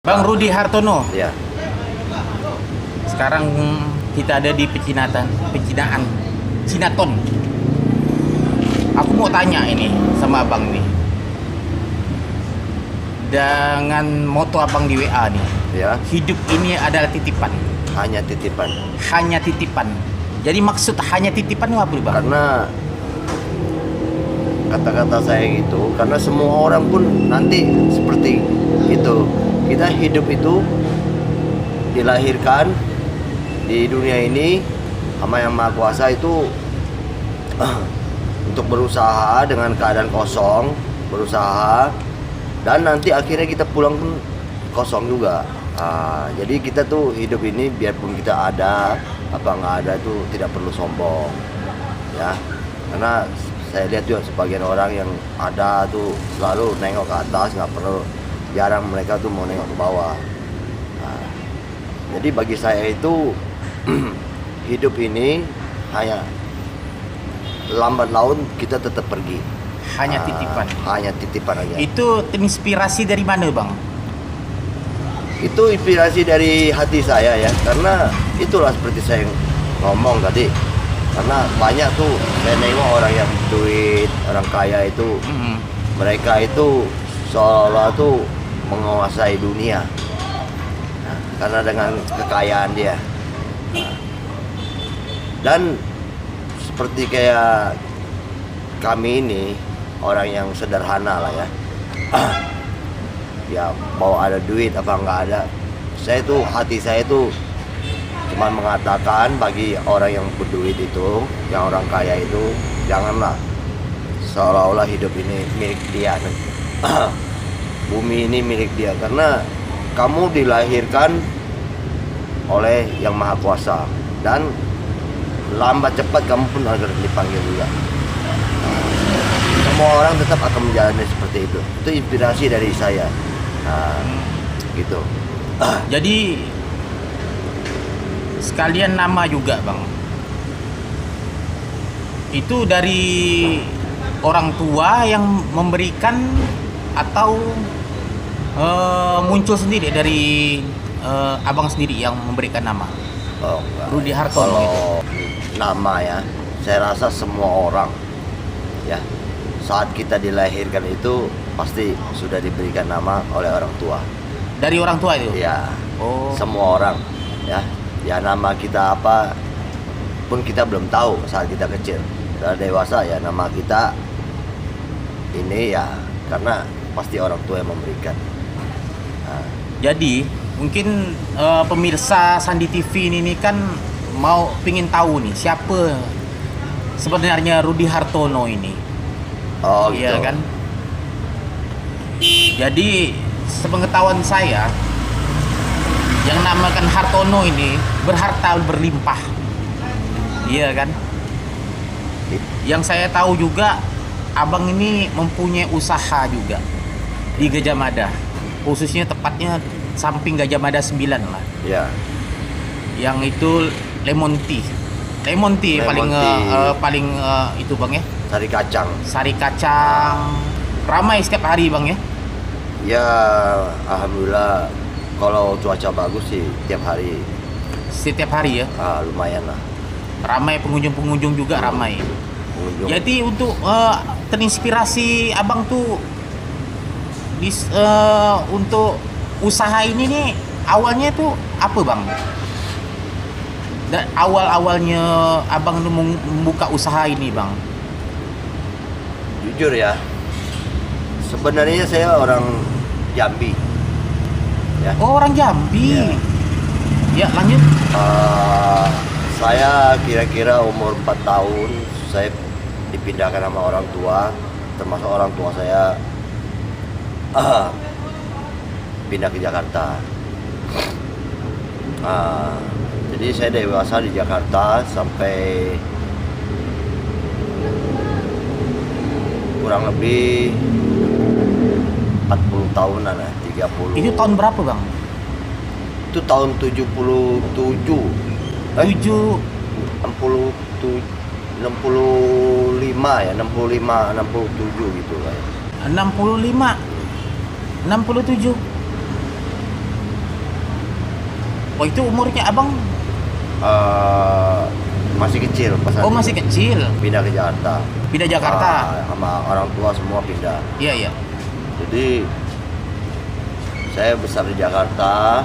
Bang Rudi Hartono. Ya. Sekarang kita ada di Pecinaan, Cinaton. Aku mau tanya ini sama abang nih. Dengan moto abang di WA nih. Ya. Hidup ini adalah titipan. Hanya titipan. Hanya titipan. Jadi maksud hanya titipan itu apa nih, Bang? Karena kata-kata saya gitu, karena semua orang pun nanti seperti itu. Kita hidup itu dilahirkan di dunia ini sama Yang Maha Kuasa itu untuk berusaha dengan keadaan kosong, berusaha, dan nanti akhirnya kita pulang pun kosong juga. Jadi kita tuh hidup ini biarpun kita ada apa nggak ada tuh tidak perlu sombong, ya. Karena saya lihat juga sebagian orang yang ada tuh selalu nengok ke atas, nggak perlu, jarang mereka tuh mau nengok ke bawah. Jadi bagi saya itu hidup ini hanya lambat laun kita tetap pergi. Hanya titipan. Hanya titipan aja. Itu terinspirasi dari mana, Bang? Itu inspirasi dari hati saya ya, karena itulah seperti saya ngomong tadi. Karena banyak tuh saya nengok orang yang duit, orang kaya itu, mereka itu seolah tuh menguasai dunia. Karena dengan kekayaan dia. Dan seperti kayak kami ini orang yang sederhana lah ya. Ya mau ada duit apa nggak ada, saya tuh hati saya tuh cuma mengatakan bagi orang yang berduit itu, yang orang kaya itu, janganlah seolah-olah hidup ini milik dia. Bumi ini milik dia, karena kamu dilahirkan oleh Yang Maha Kuasa dan lambat cepat kamu pun akan dipanggil juga. Semua orang tetap akan menjalani seperti itu. Itu inspirasi dari saya. Gitu. Jadi sekalian nama juga, Bang. Itu dari orang tua yang memberikan atau muncul sendiri dari abang sendiri yang memberikan nama? Oh, Rudi Hartono. kalau Itu nama ya, saya rasa semua orang ya saat kita dilahirkan itu pasti sudah diberikan nama oleh orang tua. dari orang tua itu? Ya, Oh. semua orang ya. Ya nama kita apa pun kita belum tahu saat kita kecil. Setelah dewasa ya nama kita ini ya karena pasti orang tua yang memberikan. Jadi mungkin pemirsa Sandi TV ini kan mau pingin tahu nih siapa sebenarnya Rudi Hartono ini. Oh gitu. Iya kan? Jadi sepengetahuan saya yang namakan Hartono ini berharta berlimpah. Iya kan? Yang saya tahu juga abang ini mempunyai usaha juga di Gajah Mada. Khususnya tepatnya samping Gajah Mada 9 lah. Ya. Yang itu lemon tea. Lemon tea Lemon paling tea. itu Bang ya. Sari kacang. Sari kacang. Ramai setiap hari Bang ya. Ya, alhamdulillah kalau cuaca bagus sih tiap hari Setiap hari ya. lumayan lah. Ramai pengunjung-pengunjung juga ramai. Pengunjung. Jadi untuk terinspirasi abang tuh untuk usaha ini nih awalnya tuh apa Bang? Dan awal-awalnya abang tuh membuka usaha ini Bang. Jujur ya, sebenarnya saya orang Jambi. Ya. Oh, orang Jambi. Ya, lanjut. Saya kira-kira umur 4 tahun saya dipindahkan sama orang tua, termasuk orang tua saya pindah ke Jakarta. Jadi saya dewasa di Jakarta sampai kurang lebih 40 tahunan lah, 30. Itu tahun berapa Bang? Itu tahun 77. 7 65 ya, 67 gitu lah. 65 67 Oh itu umurnya abang? Masih kecil pas saat Oh itu. masih kecil. Pindah ke Jakarta. Pindah Jakarta. Sama orang tua semua pindah. Iya iya. Jadi saya besar di Jakarta.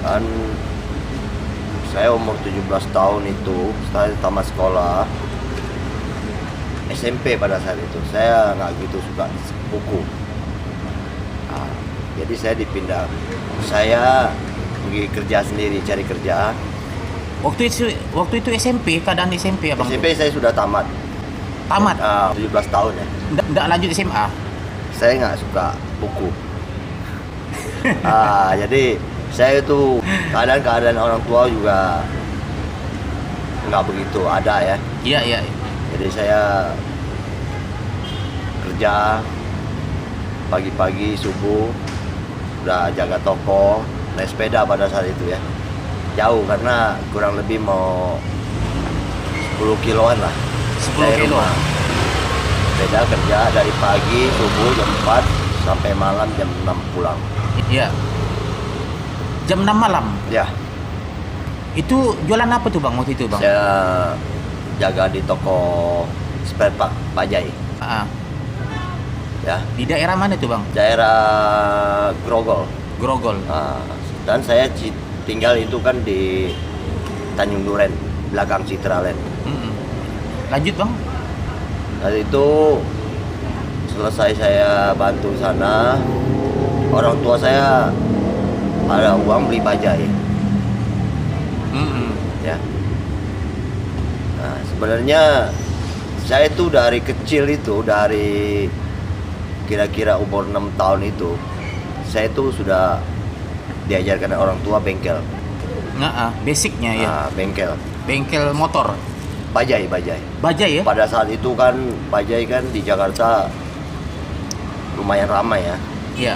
Kan saya umur 17 tahun itu setelah tamat sekolah SMP pada saat itu saya nggak gitu suka buku. Nah, jadi saya dipindah. Saya pergi kerja sendiri, cari kerja. Waktu itu SMP, keadaan SMP abang. SMP saya sudah tamat. Tamat. 17 tahun ya. Nggak lanjut SMA. Saya nggak suka buku. Jadi saya itu keadaan orang tua juga nggak begitu ada ya. Iya iya. Jadi saya kerja pagi-pagi subuh udah jaga toko, naik sepeda pada saat itu ya. Jauh karena kurang lebih mau 10 kiloan lah. 10 dari kilo. rumah. Sepeda kerja dari pagi subuh jam 4 sampai malam jam 6 pulang. Iya. Jam 6 malam. Ya, Itu jualan apa tuh bang waktu itu bang? saya jaga di toko spare part bajai Ah, ya, di daerah mana tuh bang? daerah Grogol. Grogol. Dan saya tinggal itu kan di Tanjung Duren, belakang Citraland. Mm-mm. Lanjut bang. Dari itu selesai saya bantu sana, orang tua saya ada uang beli bajai Mm-mm. ya. Nah, sebenarnya saya tuh dari kecil itu, dari kira-kira umur 6 tahun itu, saya tuh sudah diajarkan orang tua bengkel. Basicnya ya. Bengkel, Bengkel motor. bajai. Bajai ya? Pada saat itu kan bajai kan di Jakarta lumayan ramai ya. Iya.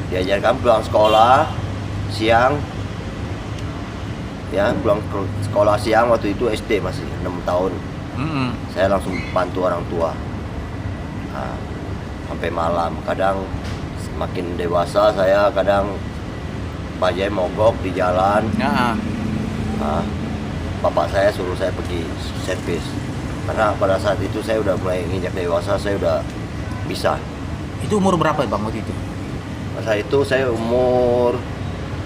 Diajarkan pulang sekolah siang ya, pulang sekolah siang waktu itu SD masih 6 tahun. Mm-mm. Saya langsung bantu orang tua sampai malam. Kadang semakin dewasa saya kadang bajai mogok di jalan. Bapak saya suruh saya pergi servis karena pada saat itu saya udah mulai nginjak dewasa, saya udah bisa. Itu umur berapa bang waktu itu? Masa itu saya umur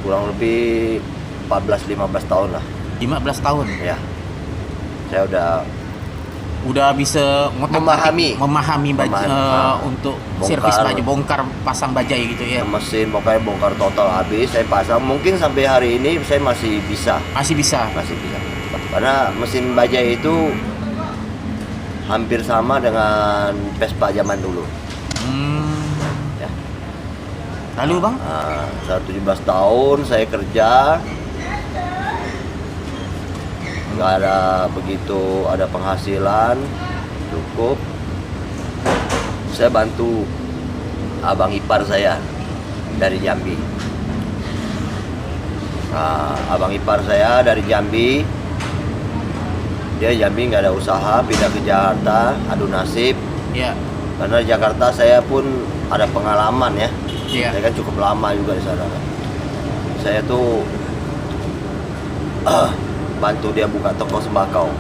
kurang lebih 14-15 tahun lah 15 tahun. ya. Saya Udah bisa Memahami. untuk Bongkar. servis baju, bongkar pasang bajai gitu ya. mesin pokoknya bongkar total habis saya pasang. Mungkin sampai hari ini saya masih bisa Masih bisa. karena mesin bajai itu hampir sama dengan Vespa zaman dulu ya. Lalu bang? Saya 17 tahun saya kerja, nggak ada begitu ada penghasilan cukup. Saya bantu abang ipar saya dari Jambi. Abang ipar saya dari Jambi, dia Jambi nggak ada usaha, pindah ke Jakarta, adu nasib. Iya. Karena di Jakarta saya pun ada pengalaman ya. Iya. Saya kan cukup lama juga di sana kan. Saya tuh bantu dia buka toko sembakau.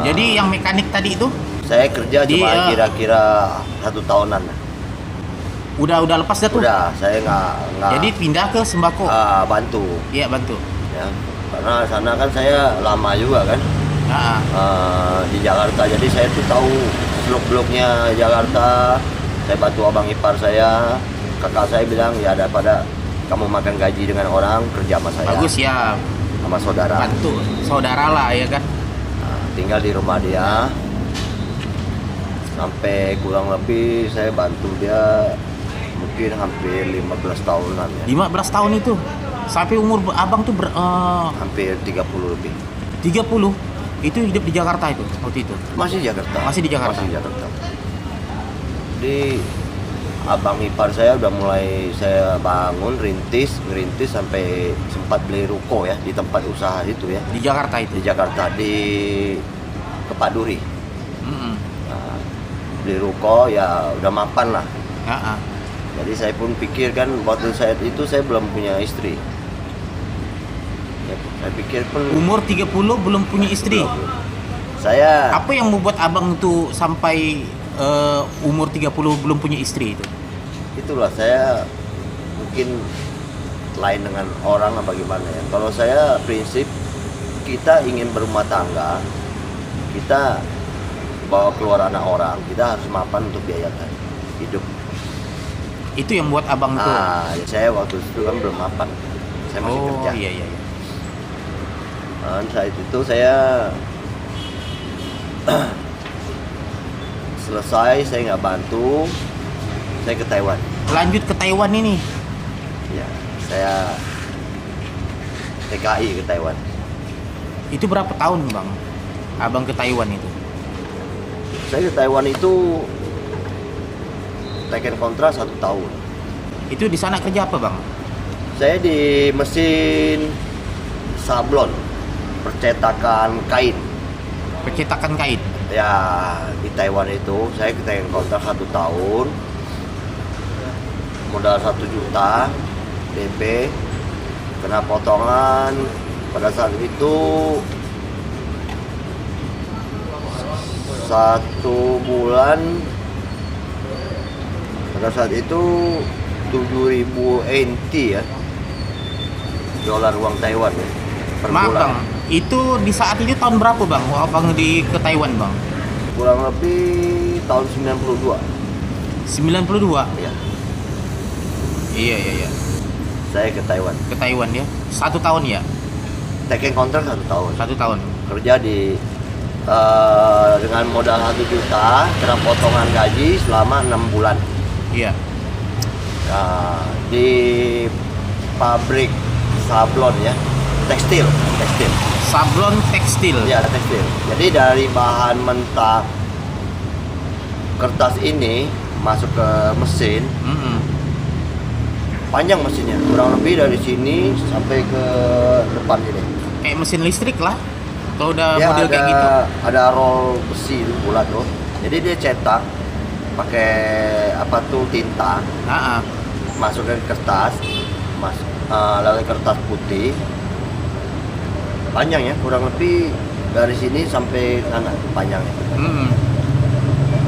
Jadi yang mekanik tadi itu Saya kerja cuma kira-kira 1 tahunan. udah lepas dah tuh. Udah, saya nggak. Jadi pindah ke sembako. Bantu. Iya bantu. Ya, karena sana kan saya lama juga kan di Jakarta. Jadi saya tuh tahu seluk-beluknya Jakarta. Saya bantu abang ipar saya. Kakak saya bilang ya daripada kamu makan gaji dengan orang, kerja sama saya. Bagus ya. Sama saudara. Bantu saudara lah ya kan. Tinggal di rumah dia sampai kurang lebih saya bantu dia mungkin hampir 15 tahunan ya. 15 tahun itu. Sampai umur abang tuh Hampir 30 lebih. 30. Itu hidup di Jakarta itu waktu itu. Masih di Jakarta. Masih di Jakarta. Jadi abang ipar saya udah mulai saya bangun ngerintis sampai sempat beli ruko ya di tempat usaha itu ya. Di Jakarta itu. Di Jakarta di Kepaduri. Mm-mm. Beli ruko ya udah mapan lah. Jadi saya pun pikir kan waktu saat itu saya belum punya istri. Ya, saya pikir pun Umur 30 belum punya istri. saya Apa yang membuat abang tuh sampai umur 30 belum punya istri itu? itulah saya mungkin lain dengan orang apa gimana ya. Kalau saya prinsip kita ingin berumah tangga, kita bawa keluar anak orang, kita harus mapan untuk biayakan hidup. Itu yang buat abang tuh. Saya waktu itu kan belum mapan, saya masih kerja. Iya iya iya. Saat itu saya selesai, saya nggak bantu, saya ke Taiwan. Lanjut ke Taiwan ini. Ya, saya TKI ke Taiwan. Itu berapa tahun bang? Abang ke Taiwan itu? Saya ke Taiwan itu taken kontrak 1 tahun. Itu di sana kerja apa bang? Saya di mesin sablon, percetakan kain. Percetakan kain. Ya, di Taiwan itu saya taken kontrak 1 tahun. Modal 1 juta DP, kena potongan pada saat itu 1 bulan, pada saat itu 7.000 NT ya, dolar uang Taiwan ya, per Maaf bulan. bang, itu di saat itu tahun berapa bang? Abang ke Taiwan bang? Kurang lebih tahun 92 92? ya, Iya iya iya. saya ke Taiwan. Ke Taiwan ya? 1 tahun ya? Taken kontrak 1 tahun. 1 tahun. Kerja di dengan modal 1 juta, kena potongan gaji selama 6 bulan. Iya. Di pabrik sablon ya, tekstil. Sablon tekstil. Ya, tekstil. Jadi dari bahan mentah kertas ini masuk ke mesin, Mm-mm. panjang mesinnya, kurang lebih dari sini sampai ke depan ini. Kayak mesin listrik lah. Kalau udah Ya, model ada, kayak gitu. ada roll besi bulat tuh. Jadi dia cetak pakai apa tuh tinta, Ah, ah. masukin kertas, lalu kertas putih, panjang ya, kurang lebih dari sini sampai sana panjangnya. Mm-mm.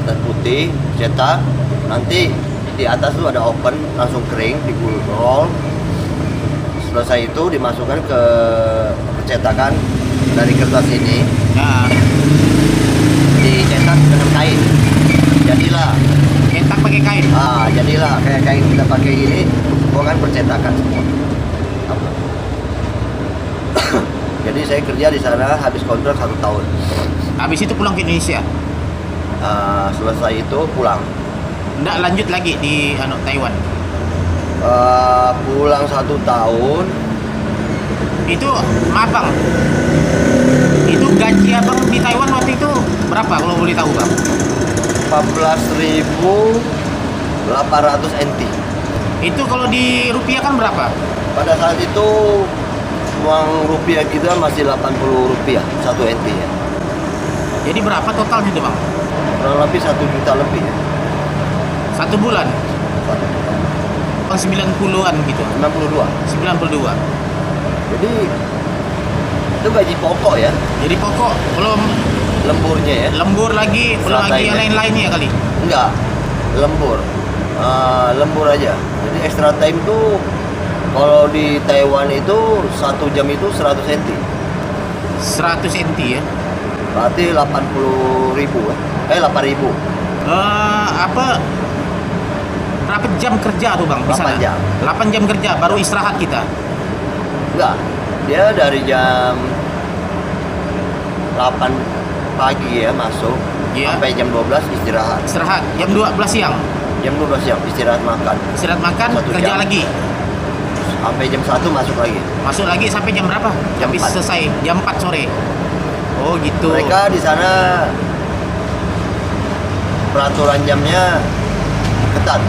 Kertas putih, cetak, nanti di atas tuh ada open, langsung kering, digulung roll. Selesai itu dimasukkan ke percetakan dari kertas ini, Nah, dicetak dengan kain. Jadilah, cetak pakai kain. jadilah kayak kain kita pakai ini, bukan percetakan semua. Jadi saya kerja di sana habis kontrak 1 tahun. Habis itu pulang ke Indonesia. Selesai itu pulang. Nggak lanjut lagi di Taiwan. Pulang 1 tahun. Itu maaf bang. Itu gaji abang di Taiwan waktu itu berapa kalau boleh tahu bang? 14.800 NT. Itu kalau di rupiah kan berapa? Pada saat itu uang rupiah kita masih 80 rupiah 1 NT ya. Jadi berapa totalnya itu bang? Kurang lebih 1 juta lebih ya. 1 bulan? 90-an gitu. 92. 92. Jadi itu gaji pokok ya, Jadi pokok belum lemburnya ya. lembur lagi, belum lagi yang Strategi. lain-lainnya kali. Enggak, lembur. Lembur aja. Jadi extra time tuh kalau di Taiwan itu 1 jam itu 100 NT. 100 NT ya. Berarti 80.000 ya. 8.000. Berapa jam kerja tuh bang? di 8 sana? jam. 8 jam kerja baru istirahat kita. Enggak. Dia dari jam 8 pagi ya masuk, Iya. sampai jam 12 istirahat. Istirahat jam 12 siang. Jam 12 siang istirahat makan. Istirahat makan, 1 kerja jam. lagi. Sampai jam 1 masuk lagi. Masuk lagi sampai jam berapa? Jam Habis 4. selesai jam 4 sore. Oh gitu. Mereka di sana peraturan jamnya ketat.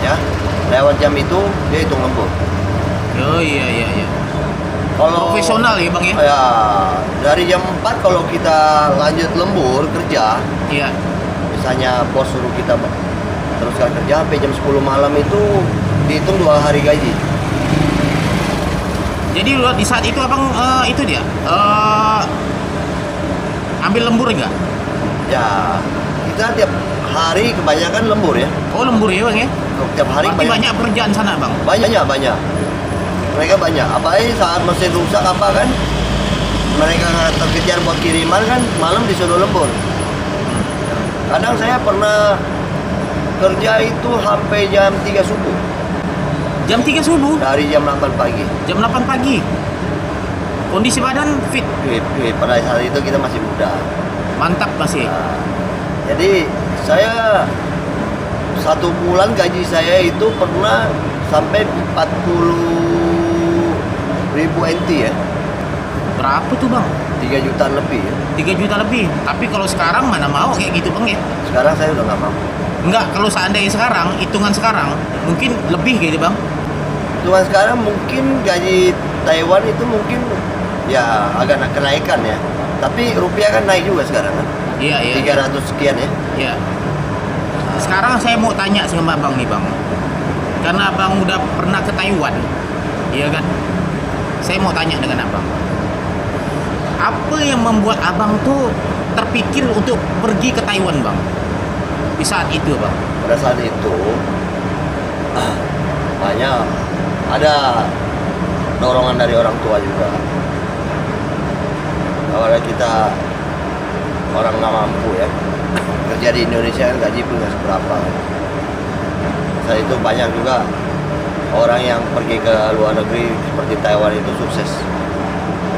Ya. Lewat jam itu dia hitung lembur. Oh iya iya iya. Kalau Profesional ya bang ya? Ya, dari jam 4 kalau kita lanjut lembur kerja, Iya. misalnya bos suruh kita teruskan kerja sampai jam 10 malam itu dihitung 2 hari gaji. Jadi di saat itu abang itu dia ambil lembur enggak? Ya, kita tiap hari kebanyakan lembur ya. Oh lembur ya bang ya? Tiap hari Berarti banyak pekerjaan sana bang? banyak. Mereka banyak. Apalagi saat mesin rusak apa kan, mereka terkejar buat kiriman kan, malam disuruh lembur. Kadang saya pernah kerja itu sampai jam 3 subuh. Jam 3 subuh? Dari jam 8 pagi. Jam 8 pagi? Kondisi badan fit? Pada saat itu kita masih muda. Mantap masih? Nah, jadi saya 1 bulan gaji saya itu pernah sampai 40.000 NT ya. Berapa tuh bang? 3 jutaan lebih ya. 3 juta lebih. Tapi kalau sekarang mana mau kayak gitu bang ya? Sekarang saya udah nggak mampu. Enggak, kalau seandainya sekarang, hitungan sekarang mungkin lebih gitu bang. Tuhan sekarang mungkin gaji Taiwan itu mungkin ya agak kenaikan ya. Tapi rupiah kan naik juga sekarang kan. Iya. 300 sekian ya. Iya. Sekarang saya mau tanya sama abang nih bang. Karena abang udah pernah ke Taiwan, iya kan? Saya mau tanya dengan abang. Apa yang membuat abang tuh terpikir untuk pergi ke Taiwan bang? Di saat itu bang. Pada saat itu banyak ada dorongan dari orang tua juga. Kalau kita orang nggak mampu ya, kerja di Indonesia kan gaji pun nggak seberapa. Saat itu banyak juga orang yang pergi ke luar negeri seperti Taiwan itu sukses.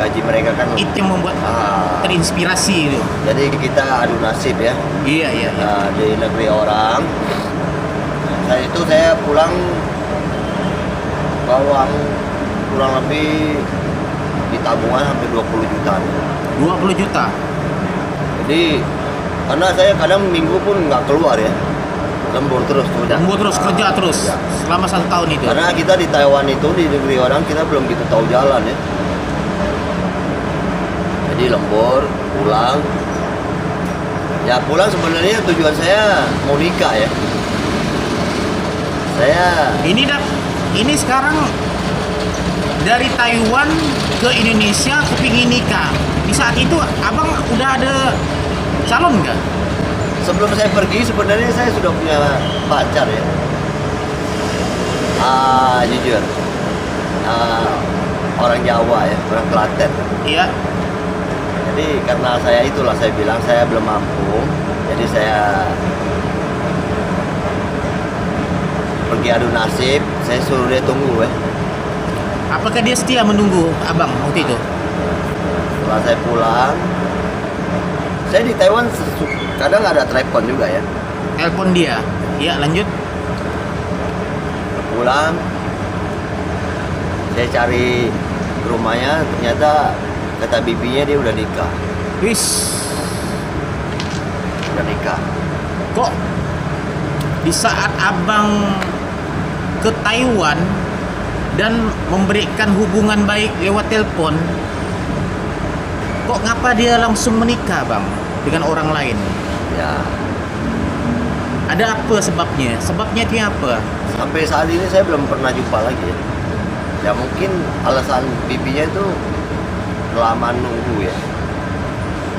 Gaji mereka kan Itu yang membuat terinspirasi itu. jadi kita adu nasib ya. Iya. Nah, di negeri orang. Saat itu saya pulang bawa uang kurang lebih di tabungan hampir 20 juta. 20 juta. Jadi karena saya kadang minggu pun nggak keluar ya, lembur terus tuh. Lembur terus, kerja terus Ya. selama 1 tahun itu. Karena kita di Taiwan itu di negeri orang kita belum gitu tahu jalan ya. Jadi lembur, pulang. Ya pulang sebenarnya tujuan saya mau nikah ya. Saya Ini sekarang dari Taiwan ke Indonesia kepingin nikah. Di saat itu abang udah ada calon nggak? sebelum saya pergi sebenarnya saya sudah punya pacar ya. Jujur. Orang Jawa ya, orang Klaten. Iya. Jadi karena saya itulah saya bilang saya belum mampu, jadi saya pergi adu nasib, saya suruh dia tunggu ya. Apakah dia setia menunggu abang waktu itu? Setelah saya pulang, saya di Taiwan kadang ada telepon juga ya. Telepon dia. Iya, lanjut. Pulang, saya cari ke rumahnya, ternyata kata bibinya dia udah nikah. Wis, Udah nikah. kok di saat abang ke Taiwan dan memberikan hubungan baik lewat telepon, kok ngapa dia langsung menikah bang dengan orang lain? Ya, Ada apa sebabnya? Sebabnya itu apa? sampai saat ini saya belum pernah jumpa lagi ya. Ya mungkin alasan bibinya itu kelamaan nunggu ya.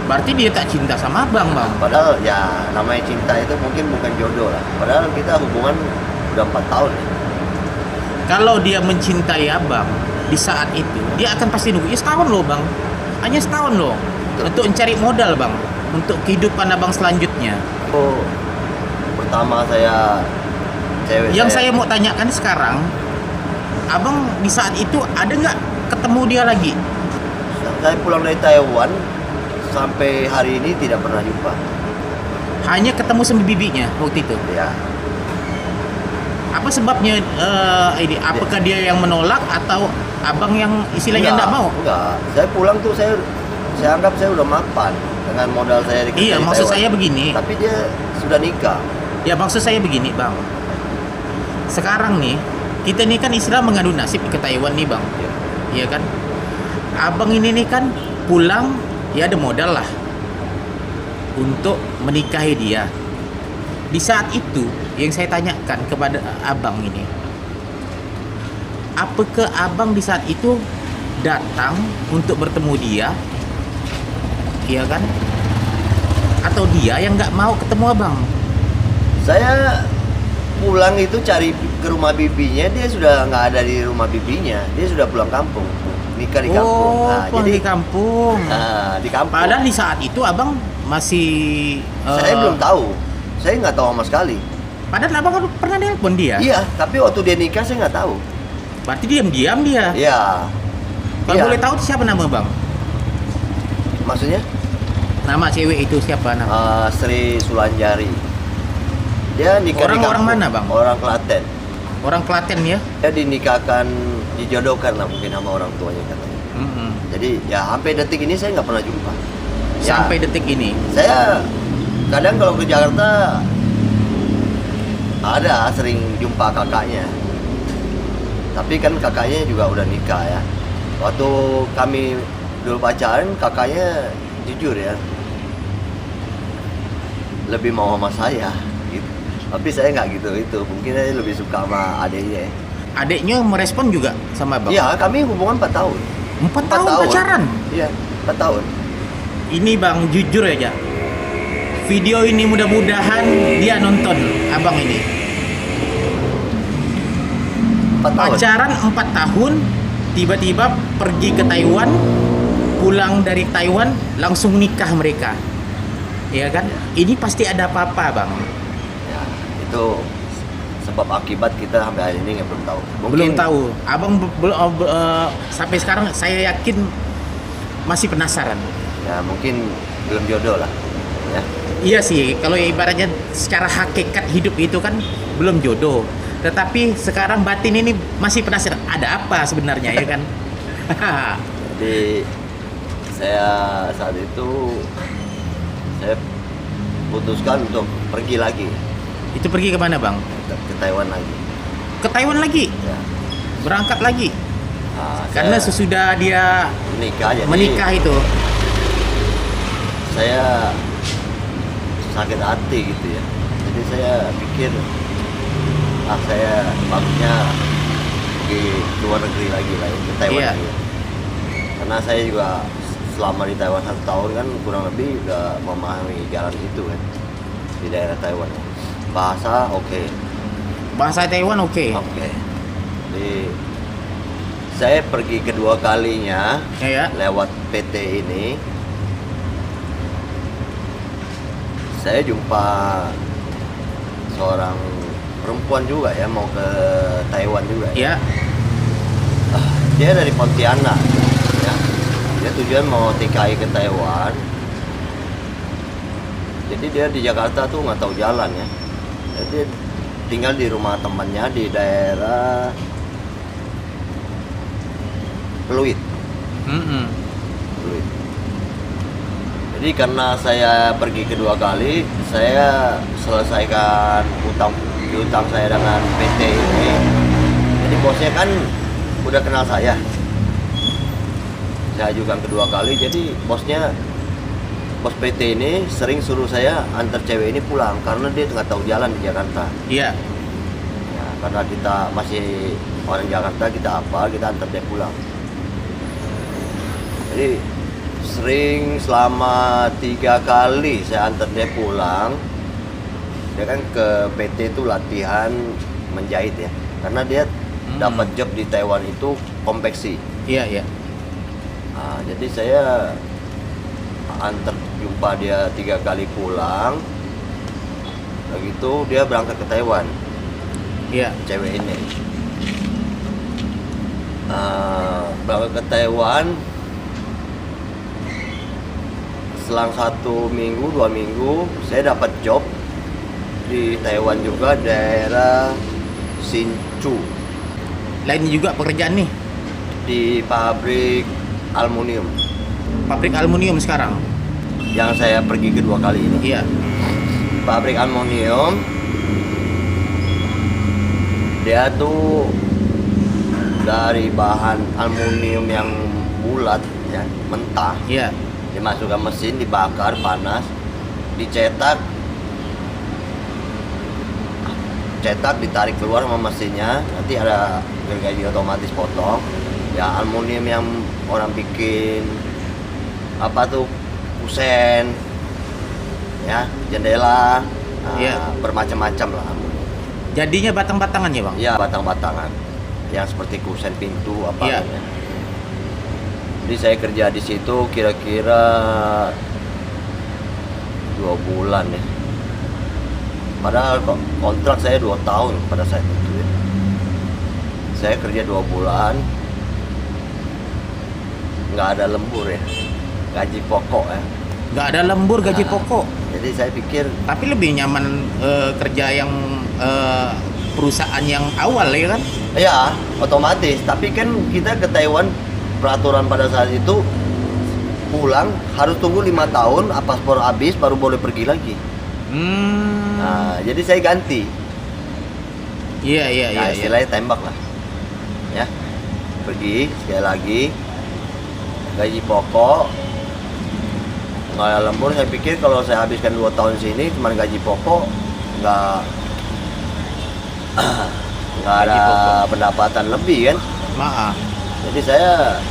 Berarti dia tak cinta sama abang bang. Padahal ya namanya cinta itu mungkin bukan jodoh lah. Padahal kita hubungan udah 4 tahun ya. Kalau dia mencintai abang di saat itu, dia akan pasti nunggu. Ya setahun loh bang, hanya setahun loh. Untuk mencari modal bang, untuk kehidupan abang selanjutnya. Oh, pertama cewek Yang saya mau tanyakan sekarang, abang di saat itu ada nggak ketemu dia lagi? saya pulang dari Taiwan sampai hari ini tidak pernah jumpa. Hanya ketemu sama bibinya waktu itu. Ya, Apa sebabnya ini? Apakah dia yang menolak atau abang yang istilahnya nggak mau? Enggak. Saya pulang tuh saya anggap saya udah mapan dengan modal saya di Iya, di maksud Taiwan. saya begini. Tapi dia sudah nikah. Ya maksud saya begini bang. Sekarang nih, kita nih kan istilah mengadu nasib ke Taiwan nih bang. Ya. Iya kan? Abang ini nih kan pulang, ya ada modal lah untuk menikahi dia. Di saat itu yang saya tanyakan kepada abang ini, apakah abang di saat itu datang untuk bertemu dia, iya kan? Atau dia yang nggak mau ketemu abang? Saya pulang itu cari ke rumah bibinya, dia sudah nggak ada di rumah bibinya, dia sudah pulang kampung, nikah di kampung. Oh, pulang di kampung. Di kampung. Padahal di saat itu abang masih Saya belum tahu, saya nggak tahu sama sekali. Padahal abang kan pernah nelpon dia. Iya, tapi waktu dia nikah saya nggak tahu. Berarti diam-diam dia. Iya. Kalau Iya. boleh tahu siapa nama bang? Maksudnya? Nama cewek itu siapa nama? Sri Sulanjari. Dia nikah di Orang kampung. mana, Bang? Orang Klaten. Orang Klaten ya? Dia dinikahkan, dijodohkan lah mungkin sama orang tuanya katanya. Mm-mm. Jadi ya sampai detik ini saya nggak pernah jumpa. Ya, Sampai detik ini. saya kadang kalau ke Jakarta ada sering jumpa kakaknya. Tapi kan kakaknya juga udah nikah ya. Waktu kami dulu pacaran, kakaknya jujur ya, lebih mau sama saya gitu. Tapi saya nggak gitu, itu mungkin saya lebih suka sama adiknya. Adiknya merespon juga sama abang? Iya, kami hubungan 4 tahun. 4 tahun pacaran? Iya, 4 tahun. Ini bang, jujur aja. Video ini mudah-mudahan dia nonton abang ini. 4 tahun. Pacaran 4 tahun, tiba-tiba pergi ke Taiwan, pulang dari Taiwan, langsung nikah mereka. Iya kan? Ini pasti ada apa-apa bang. Ya, itu sebab akibat kita sampai hari ini belum tahu. Belum tahu. Abang sampai sekarang saya yakin masih penasaran. Ya mungkin belum jodoh lah. Ya. Iya sih, kalau ibaratnya secara hakikat hidup itu kan belum jodoh. Tetapi sekarang batin ini masih penasaran, ada apa sebenarnya ya kan? Jadi saya saat itu saya putuskan untuk pergi lagi Itu pergi kemana bang? ke Taiwan lagi. Ke Taiwan lagi? Ya. Berangkat lagi? Nah, Karena saya sesudah dia menikah itu. saya sakit hati gitu ya. Jadi saya pikir saya bagusnya pergi ke luar negeri lagi lah, ke Taiwan Iya. lagi. Karena saya juga selama di Taiwan 1 tahun kan kurang lebih udah memahami jalan itu kan di daerah Taiwan. Bahasa oke. Bahasa Taiwan oke. Jadi saya pergi kedua kalinya Ya. lewat PT ini. Saya jumpa seorang perempuan juga ya, mau ke Taiwan juga ya. Ya. Dia dari Pontianak ya. Dia tujuan mau TKI ke Taiwan. Jadi dia di Jakarta tuh nggak tahu jalan ya. Jadi tinggal di rumah temannya di daerah Pluit. Mm-mm. Pluit. Jadi karena saya pergi kedua kali, saya selesaikan utang saya dengan PT ini. Jadi bosnya kan udah kenal saya. Saya ajukan kedua kali, jadi bos PT ini sering suruh saya antar cewek ini pulang karena dia nggak tahu jalan di Jakarta. Iya. Ya, karena kita masih orang Jakarta, kita antar dia pulang. Jadi sering selama 3 kali saya antar dia pulang. Dia kan ke PT itu latihan menjahit ya, karena dia dapat job di Taiwan itu konveksi. Iya. Nah, jadi saya antar jumpa dia 3 kali pulang. Begitu dia berangkat ke Taiwan, Iya. cewek ini. Berangkat ke Taiwan. Selang 1 minggu, 2 minggu, saya dapat job di Taiwan juga, daerah Hsinchu, Lain juga pekerjaan nih. di pabrik aluminium Pabrik aluminium sekarang. yang saya pergi kedua kali ini. Iya. Pabrik aluminium, dia tuh dari bahan aluminium yang bulat ya, mentah, Iya. dimasukkan mesin, dibakar panas, dicetak cetak, ditarik keluar sama mesinnya, nanti ada gergaji otomatis potong. Ya aluminium yang orang bikin apa tuh, kusen, ya jendela, Iya. bermacam-macam lah aluminium. Jadinya batang-batangan ya bang? Ya batang-batangan, yang seperti kusen pintu apa. Iya. Ya. Jadi saya kerja di situ kira-kira 2 bulan ya. Padahal kontrak saya 2 tahun pada saat itu ya. Saya kerja 2 bulan, nggak ada lembur ya, gaji pokok ya. Nggak ada lembur, gaji Nah. pokok. Jadi saya pikir Tapi lebih nyaman kerja yang perusahaan yang awal ya kan? ya otomatis, tapi kan kita ke Taiwan peraturan pada saat itu pulang harus tunggu 5 tahun, paspor habis baru boleh pergi lagi. Nah, jadi saya ganti. Iya iya iya. Nah, iya. istilahnya tembak lah. Ya. Pergi sekali lagi. Gaji pokok. Nggak ada lembur, saya pikir kalau saya habiskan 2 tahun sini cuma gaji pokok, nggak ada Gaji pokok. pendapatan lebih kan. Maaf. Jadi saya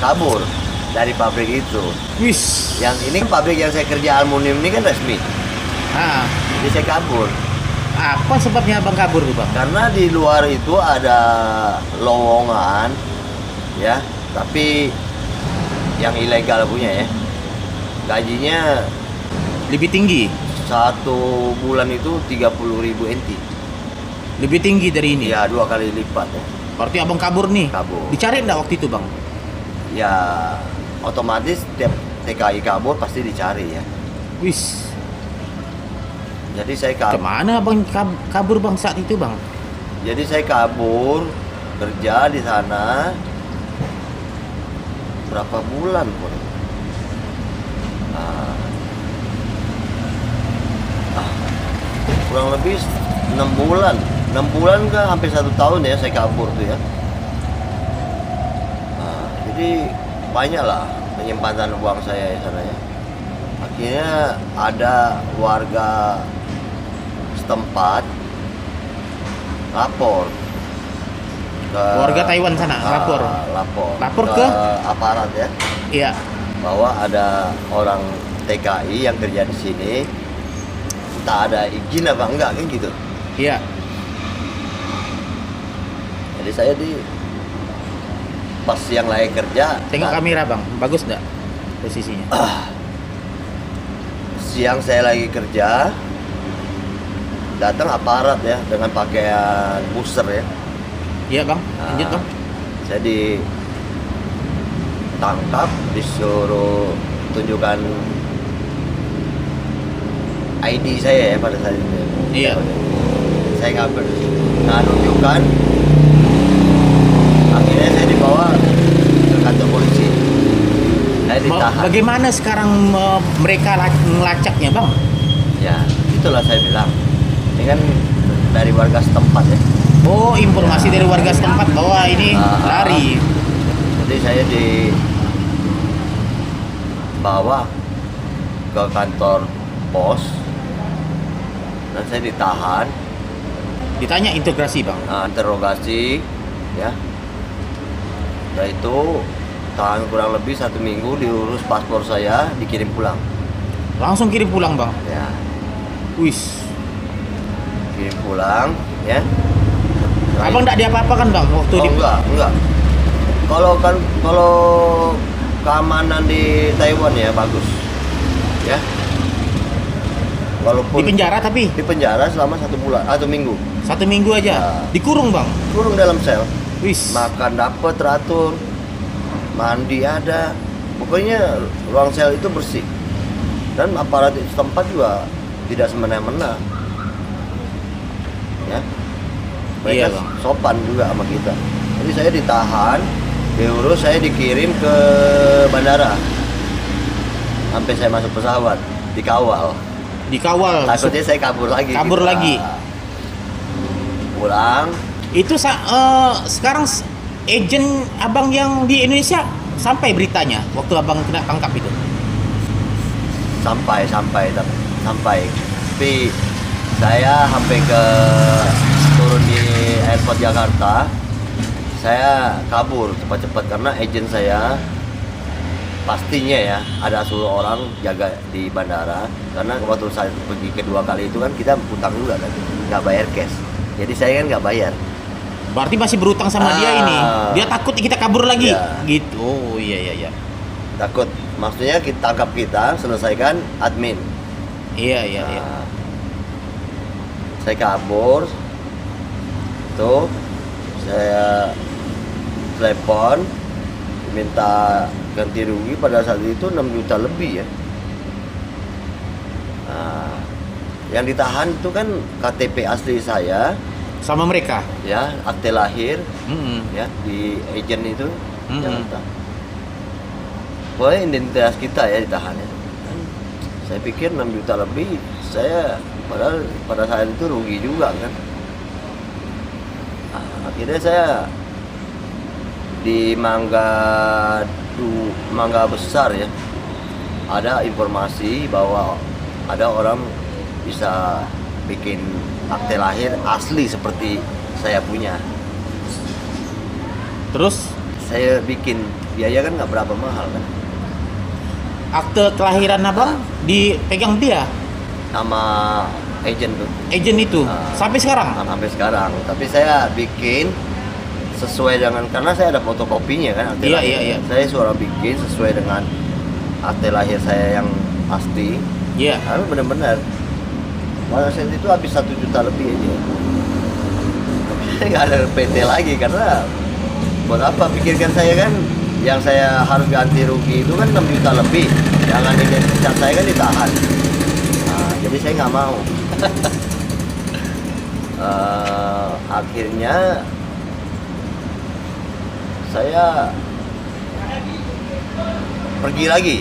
kabur dari pabrik itu. Wis. Yang ini pabrik yang saya kerja aluminium ini kan resmi. Ah, Jadi saya kabur. apa sebabnya abang kabur tuh bang? Karena di luar itu ada lowongan, ya, tapi yang ilegal punya ya. Gajinya Lebih tinggi, 1 bulan itu 30.000 NT. lebih tinggi dari ini. Ya 2 kali lipat ya. Berarti abang kabur nih. Kabur. Dicari enggak waktu itu bang? Ya otomatis tiap TKI kabur pasti dicari ya. Wis. Jadi saya kabur. Kemana abang kabur bang saat itu bang? Jadi saya kabur kerja di sana berapa bulan pun. Kurang lebih 6 bulan. 6 bulan ke hampir 1 tahun ya saya kabur tuh ya. Jadi banyak lah penyimpanan uang saya di sana ya. Akhirnya ada warga setempat lapor ke Warga Taiwan sana lapor. Lapor ke? aparat ya, Iya. bahwa ada orang TKI yang kerja di sini, entah ada izin apa enggak kan gitu. Iya. Jadi saya di pas yang lain kerja, Tengok nah, kamera bang, bagus enggak posisinya? siang saya lagi kerja, datang aparat ya dengan pakaian booster ya. Iya bang, lanjut bang. Saya ditangkap, disuruh tunjukkan ID saya ya pada saat itu. Iya. Saya nggak nunjukkan. Akhirnya saya dibawa ke kantor polisi. Saya ditahan. Bagaimana sekarang mereka ngelacaknya bang? Ya, itulah saya bilang. Ini kan dari warga setempat ya. Oh, informasi dari warga setempat bahwa ini lari. Jadi saya dibawa ke kantor pos dan saya ditahan, Ditanya integrasi bang. interogasi, ya. Setelah itu tahan kurang lebih 1 minggu, diurus paspor saya, dikirim pulang. Langsung kirim pulang bang. Ya, Wis. kirim pulang, ya. Abang enggak diapa-apakan bang waktu Oh, di enggak. Kalau keamanan di Taiwan ya bagus. Ya. Walaupun di penjara tapi di penjara selama 1 bulan atau minggu. 1 minggu aja. Ya. Dikurung bang. Kurung dalam sel. Wis. Makan dapet teratur. Mandi ada. Pokoknya ruang sel itu bersih. Dan aparat setempat juga tidak semena-mena. Ya. Mereka Iya, Bang. sopan juga sama kita. Jadi saya ditahan, diurus, saya dikirim ke bandara. Sampai saya masuk pesawat, dikawal. Dikawal. Takutnya saya kabur lagi. Kabur gitu. lagi. Pulang, Itu sekarang agent abang yang di Indonesia sampai beritanya waktu abang kena tangkap itu. sampai. Tapi Saya sampai ke turun di airport Jakarta, saya kabur cepat-cepat karena agent saya pastinya ya ada suruh orang jaga di bandara, karena waktu saya pergi kedua kali itu kan kita utang juga kan, nggak bayar cash, jadi saya kan nggak bayar. Berarti masih berutang sama dia ini. Dia takut kita kabur lagi. Iya. Gitu. Oh, iya. Takut, maksudnya kita tangkap, kita selesaikan admin. Iya. Nah, saya kabur, tuh saya telepon minta ganti rugi, pada saat itu 6 juta lebih ya. Nah, yang ditahan itu kan KTP asli saya, Sama mereka. ya, akte lahir, Mm-mm. ya, di agent itu. Mm-mm. Jakarta. Pokoknya identitas kita ya ditahan ya. Saya pikir 6 juta lebih, saya padahal pada saat itu rugi juga kan. Nah, akhirnya saya di Mangga Besar ya, ada informasi bahwa ada orang bisa bikin akte lahir asli seperti saya punya. Terus Saya bikin, biaya kan nggak berapa mahal kan, akte kelahiran abang dipegang dia, sama agent tuh. agent itu, Ah. sampai sekarang. Sampai sekarang, tapi saya bikin sesuai dengan, karena saya ada fotokopinya kan akte Iya, lahir. iya. Saya suruh bikin sesuai dengan akte lahir saya yang pasti. Iya. Karena benar-benar pada saat itu habis 1 juta lebih aja. Tapi saya nggak ada PT lagi, karena buat apa, pikirkan saya kan, yang saya harus ganti rugi itu kan 6 juta lebih, jangan identitas saya kan ditahan. Nah, jadi saya nggak mau. Akhirnya saya pergi lagi.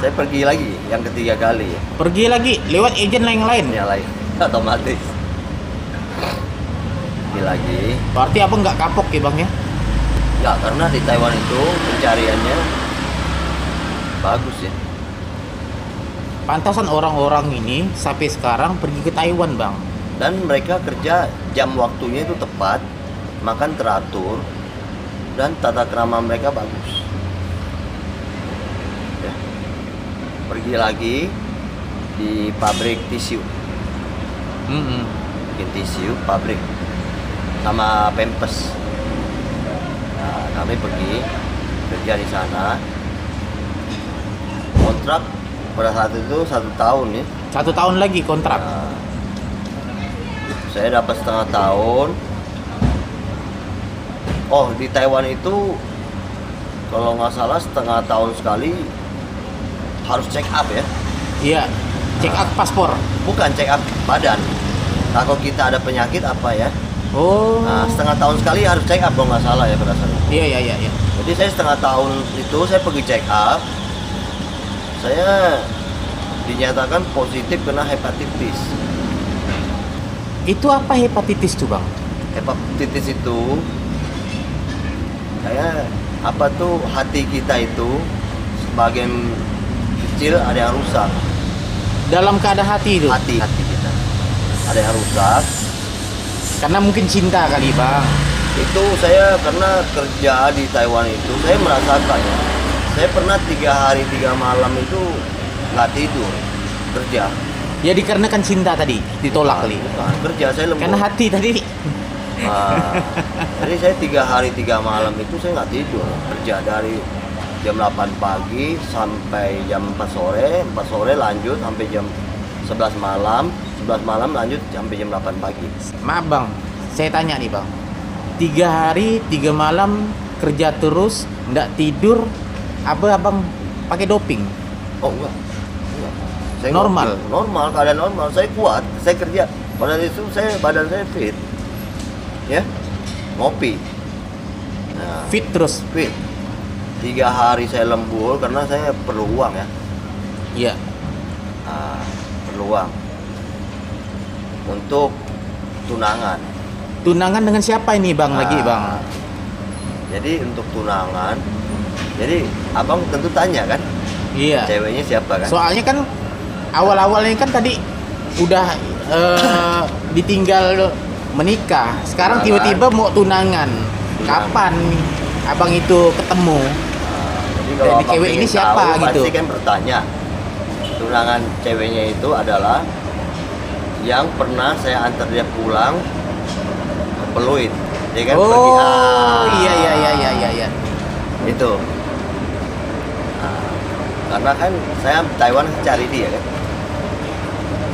Saya pergi lagi yang ketiga kali. Pergi lagi lewat agent lain. Yang lain otomatis. Pergi lagi. Berarti abang nggak kapok ya bang ya? Ya, karena di Taiwan itu pencariannya bagus ya. Pantasan orang-orang ini sampai sekarang pergi ke Taiwan bang. Dan mereka kerja jam waktunya itu tepat, makan teratur, dan tata krama mereka bagus. Ya. Pergi lagi di pabrik tisu, Mm-mm. bikin tisu pabrik sama Pampers. Nah, kami pergi kerja di sana. Kontrak pada saat itu 1 tahun ya. 1 tahun lagi kontrak. Nah, saya dapat setengah tahun. Oh, di Taiwan itu kalau nggak salah setengah tahun sekali harus check up ya. Iya. Check out paspor. Bukan check up badan. Kalau kita ada penyakit apa ya. Oh. Nah, setengah tahun sekali harus check up kalau nggak salah ya pada saat itu. Iya. Jadi saya setengah tahun itu saya pergi check up. Saya dinyatakan positif kena hepatitis. Itu apa hepatitis tuh bang? Hepatitis itu kayak apa tuh, hati kita itu sebagian kecil ada yang rusak. Dalam keadaan hati itu. Hati kita ada yang rusak. Karena mungkin cinta kali bang. Itu saya karena kerja di Taiwan itu saya merasakan ya. Saya pernah 3 hari 3 malam itu nggak tidur kerja. Ya dikarenakan cinta tadi ditolak kali. Bukan, kerja saya lembur. Karena hati tadi. Nah, jadi saya 3 hari 3 malam itu saya nggak tidur kerja dari jam 8 pagi sampai jam 4 sore, 4 sore lanjut sampai jam 11 malam, 11 malam lanjut sampai jam 8 pagi. Maaf bang, saya tanya nih bang. 3 hari 3 malam kerja terus, nggak tidur, apa abang pakai doping? Oh enggak. Saya Normal? ngopi. Normal, keadaan normal. Saya kuat, saya kerja. Pada itu badan saya fit. Ya, ngopi. Nah, Fit terus. fit. 3 hari saya lembur karena saya perlu uang ya. Iya. Nah, perlu uang untuk tunangan. Tunangan dengan siapa ini bang lagi bang? Jadi untuk tunangan, jadi abang tentu tanya kan, Iya. ceweknya siapa kan? Soalnya kan awal-awalnya kan tadi udah ditinggal menikah, sekarang Tunangan. tiba-tiba mau tunangan. Kapan abang itu ketemu? Jadi Dari abang cewek ini pengen siapa tahu, gitu? pasti kan bertanya. Tunangan ceweknya itu adalah yang pernah saya antar dia pulang ke Peluit. Dia kan pergi. Oh, iya. Itu. Nah, karena kan saya Taiwan cari dia kan.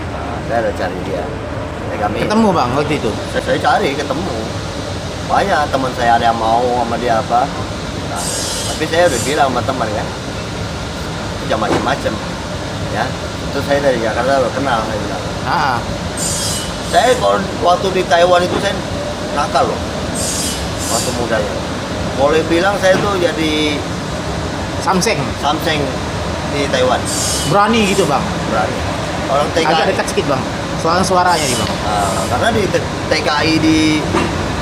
Nah, saya ada cari dia. Kami Ketemu bang waktu itu. saya cari ketemu. Banyak teman saya ada yang mau sama dia apa. Nah, tapi saya udah bilang sama teman kan. Jangan macam-macam. Ya. Itu saya dari Jakarta udah kenal saya bilang. Ah, Saya kalau waktu di Taiwan itu saya nakal loh. Waktu mudanya. Boleh bilang saya tuh jadi Samseng. Samsung di Taiwan. Berani gitu bang. Berani. Orang Agak TKI. dekat sedikit bang. Soalnya suaranya nih bang. Karena di TKI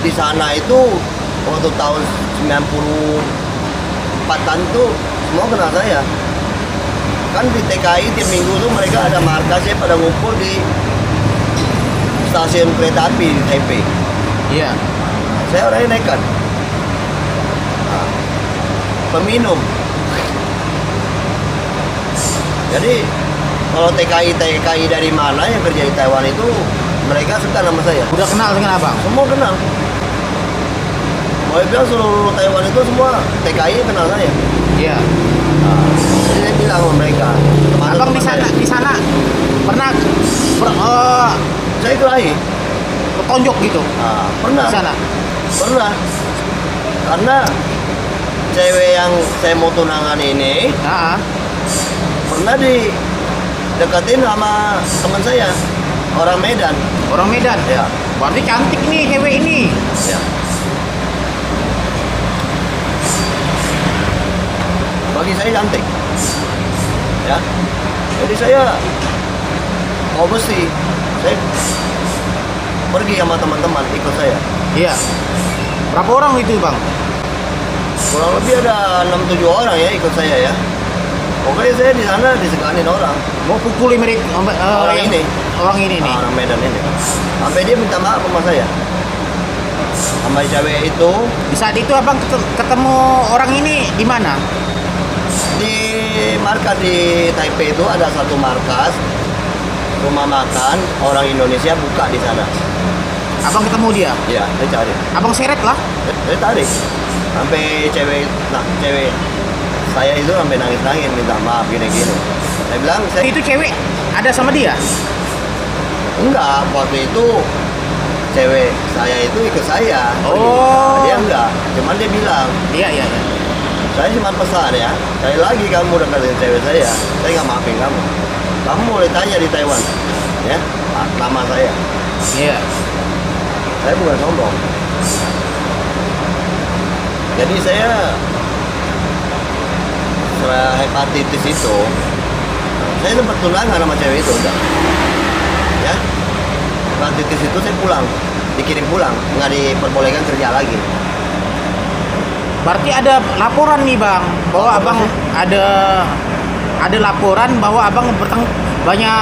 di sana itu waktu tahun 94-an tuh semua kenal saya. Kan di TKI tiap minggu tuh mereka ada markasnya pada ngumpul di stasiun kereta api di Taipei. Iya. Saya orangnya nekat. Nah, peminum. Jadi kalau TKI dari mana yang kerja di Taiwan itu mereka suka nama saya. Udah kenal dengan abang. Semua kenal. Boleh bilang seluruh Taiwan itu semua TKI kenal saya. Iya. Nah, jadi saya bilang sama mereka. Abang di sana pernah Saya kelahi. tonjok gitu Pernah. di sana. Pernah. Karena cewek yang saya mau tunangan ini Nah, pernah dideketin sama teman saya, orang Medan. orang Medan. Ya. Berarti cantik nih cewek ini. Ya. Bagi saya cantik. Ya. Jadi saya mau besi. Saya pergi sama teman-teman ikut saya. Iya. Berapa orang itu bang? Kurang lebih ada 6-7 orang ya ikut saya ya. Pokoknya saya di sana disegani orang. Mau pukuli mereka Orang ini. Orang ini nih. Orang Medan ini. Sampai dia minta maaf sama saya. Sama cewek itu Di saat itu abang ketemu orang ini di mana? di markas di Taipei itu ada satu markas rumah makan orang Indonesia buka di sana. Abang ketemu dia. Iya, saya cari. Abang seret lah. Saya tarik. Sampai cewek saya itu sampai nangis-nangis minta maaf gini-gini. Saya bilang saya Itu cewek ada sama dia. enggak, waktu itu cewek saya itu ikut saya. Oh. Dia enggak, cuman dia bilang, Iya. saya cuma pesan ya, sekali lagi kamu deketin cewek saya nggak maafin kamu. Kamu boleh tanya di Taiwan, ya, nama saya. Iya. Saya bukan sombong. Jadi saya setelah hepatitis itu, saya sempat tunangan sama cewek itu, udah. Ya, hepatitis itu saya pulang, dikirim pulang, nggak diperbolehkan kerja lagi. Berarti ada laporan nih bang bahwa Apa abang sih? ada laporan bahwa abang banyak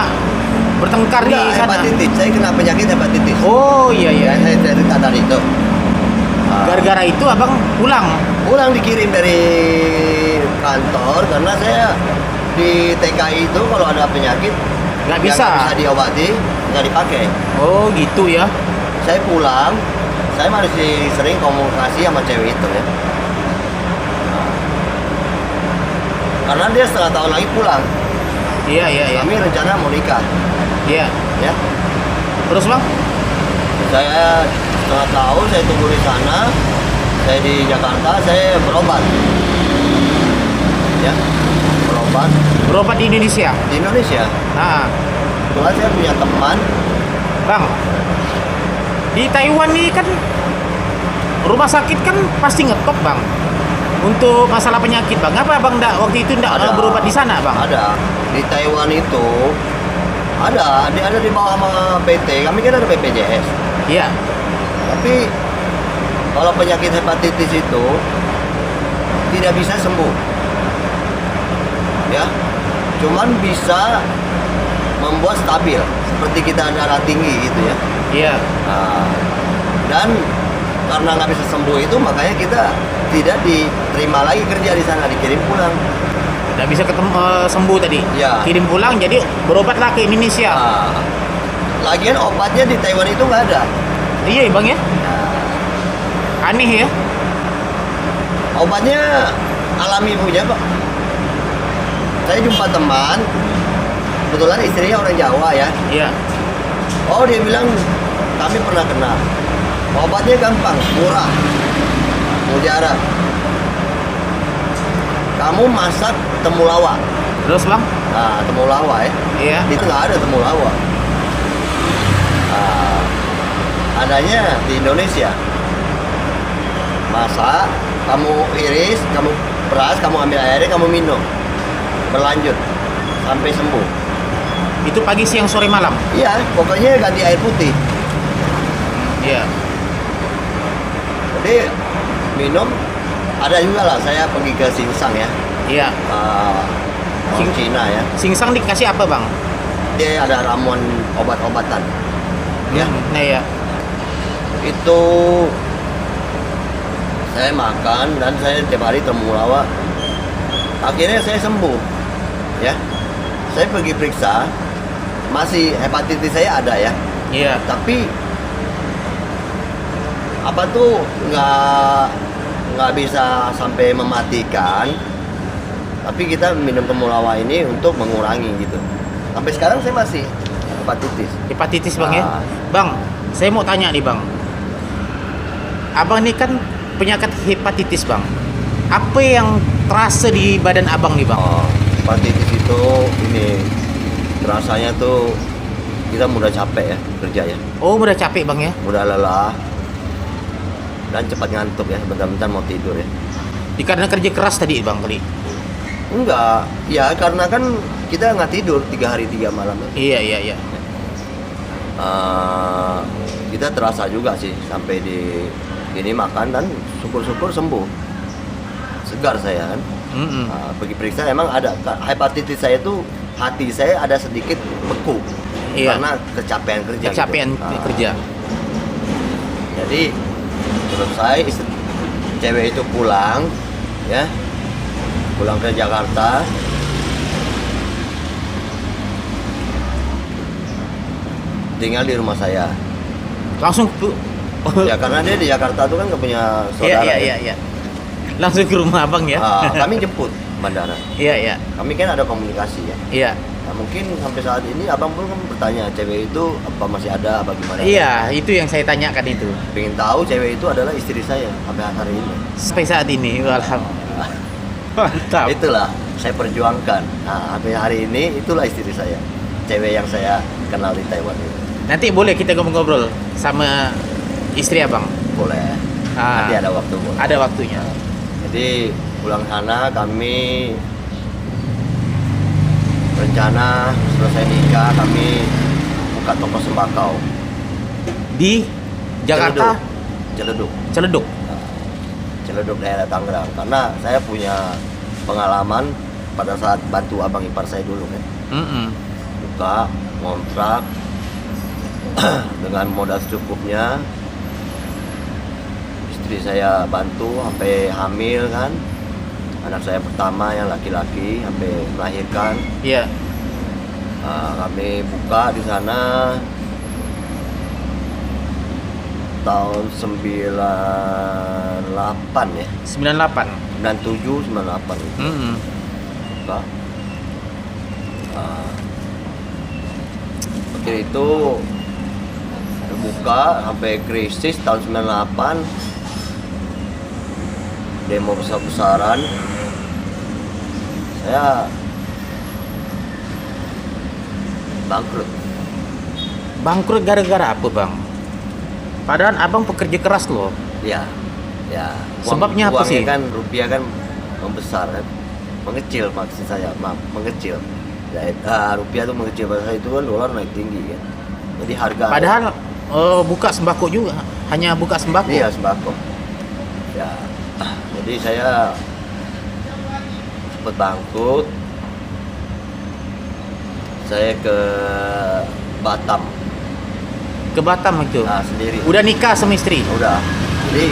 bertengkar di Enggak, sana. hepatitis, saya kena penyakit hepatitis. Oh iya. Ya, saya cerita tadi itu. Gara-gara itu abang pulang. Pulang dikirim dari kantor karena saya di TKI itu kalau ada penyakit Nggak yang bisa. nggak bisa diobati nggak dipakai. Oh gitu ya. Saya pulang, saya masih sering komunikasi sama cewek itu ya. Karena dia setengah tahun lagi pulang. Iya. Kami rencana mau nikah, Iya. ya. Terus bang? Saya setengah tahun saya tunggu di sana. Saya di Jakarta, saya berobat. Ya, berobat Berobat di Indonesia. di Indonesia. Nah, Kebetulan saya punya teman. bang. Di Taiwan ini kan rumah sakit kan pasti ngetop bang. Untuk masalah penyakit bang, apa bang waktu itu ndak Ada. berobat di sana bang? Ada di Taiwan itu ada di bawah sama PT. Kami kan ada BPJS. Iya. Tapi kalau penyakit hepatitis itu tidak bisa sembuh. Ya. Cuman bisa membuat stabil. seperti kita darah tinggi gitu ya. Iya. Nah, dan karena nggak bisa sembuh itu makanya kita tidak diterima lagi kerja di sana, dikirim pulang. Nggak bisa sembuh tadi. Iya. Kirim pulang, jadi berobatlah ke Indonesia. Nah, lagian obatnya di Taiwan itu nggak ada. Iya bang ya. Nah, Aneh ya. obatnya alami punya Pak. Saya jumpa teman, kebetulan istrinya orang Jawa ya. Iya. Oh dia bilang kami pernah kenal. Obatnya gampang, murah, mujarab. Kamu masak temulawak. Terus bang? Nah, temulawak ya. Iya. Itu nggak ada temulawak. Nah, adanya di Indonesia. Masak, kamu iris, kamu peras, kamu ambil airnya, kamu minum. Berlanjut sampai sembuh. Itu pagi, siang, sore, malam. Iya, pokoknya ganti air putih. Iya. Jadi minum ada juga lah. Saya pergi ke Singsang ya, Iya. orang Cina ya. Singsang dikasih apa bang? Dia ada ramuan obat-obatan. Ya, Nah ya. itu saya makan dan saya tiap hari temulawak. Akhirnya saya sembuh. Ya, saya pergi periksa, masih hepatitis saya ada ya. Iya. Tapi apa tuh nggak bisa sampai mematikan, tapi kita minum temulawak ini untuk mengurangi gitu. Sampai sekarang saya masih hepatitis. Hepatitis bang ya. Ah. Bang, saya mau tanya nih bang. Abang ini kan penyakit hepatitis bang. Apa yang terasa di badan abang nih bang? Oh, hepatitis itu ini rasanya tuh kita mudah capek ya kerja ya, Oh udah capek bang ya? mudah lelah dan cepat ngantuk ya, bentar-bentar mau tidur ya. Karena kerja keras tadi bang kali. Enggak, ya karena kan kita nggak tidur 3 hari 3 malam ya. Iya iya iya. Kita terasa juga sih sampai di ini makan dan syukur-syukur sembuh, segar saya kan. Pergi periksa emang ada hepatitis saya tuh, hati saya ada sedikit beku. Iya. Karena kecapean kerja. Kecapean gitu. kerja. Jadi menurut saya cewek itu pulang ya, pulang ke Jakarta, tinggal di rumah saya. Langsung ke Ya karena dia di Jakarta tuh kan nggak punya Iya saudara. iya ya. iya iya. Langsung ke rumah abang ya? Kami jemput bandara. Iya iya. Kami kan ada komunikasi ya. Iya. Nah, mungkin sampai saat ini abang pun kan bertanya cewek itu apa masih ada apa gimana? Iya, itu yang saya tanyakan itu. Pengen tahu cewek itu adalah istri saya sampai hari ini. Sampai saat ini, alhamdulillah. Mantap. Itulah saya perjuangkan. Nah, sampai hari ini itulah istri saya, cewek yang saya kenal di Taiwan itu. Nanti boleh kita ngobrol-ngobrol sama istri abang. Boleh. Ah. Nanti ada waktu boleh. Ada waktunya. Jadi pulang sana kami rencana selesai nikah kami buka toko sembakau Di Jakarta, Ciledug. Ciledug. Ciledug daerah Tangerang, karena saya punya pengalaman pada saat bantu abang ipar saya dulu kan, buka kontrak dengan modal secukupnya, istri saya bantu sampai hamil kan, anak saya pertama yang laki-laki sampai melahirkan. Iya. Kami buka di sana tahun 98 ya, 98. 97 98 itu buka. Waktu itu buka sampai krisis tahun 98, demo besar-besaran, saya bangkrut. Bangkrut gara-gara apa, Bang? Padahal abang pekerja keras loh. Ya, ya. Sebabnya apa sih? Uangnya kan rupiah kan membesar kan, mengecil maksud saya, maaf, mengecil. Ya, rupiah tuh mengecil, pada saat itu kan dolar naik tinggi kan. Jadi harga. Padahal buka sembako juga, hanya buka sembako. Iya, sembako. Ya, jadi saya sempat bangkrut. Saya ke Batam. Ke Batam itu. Nah, sendiri. Udah nikah sama istri? Udah. Jadi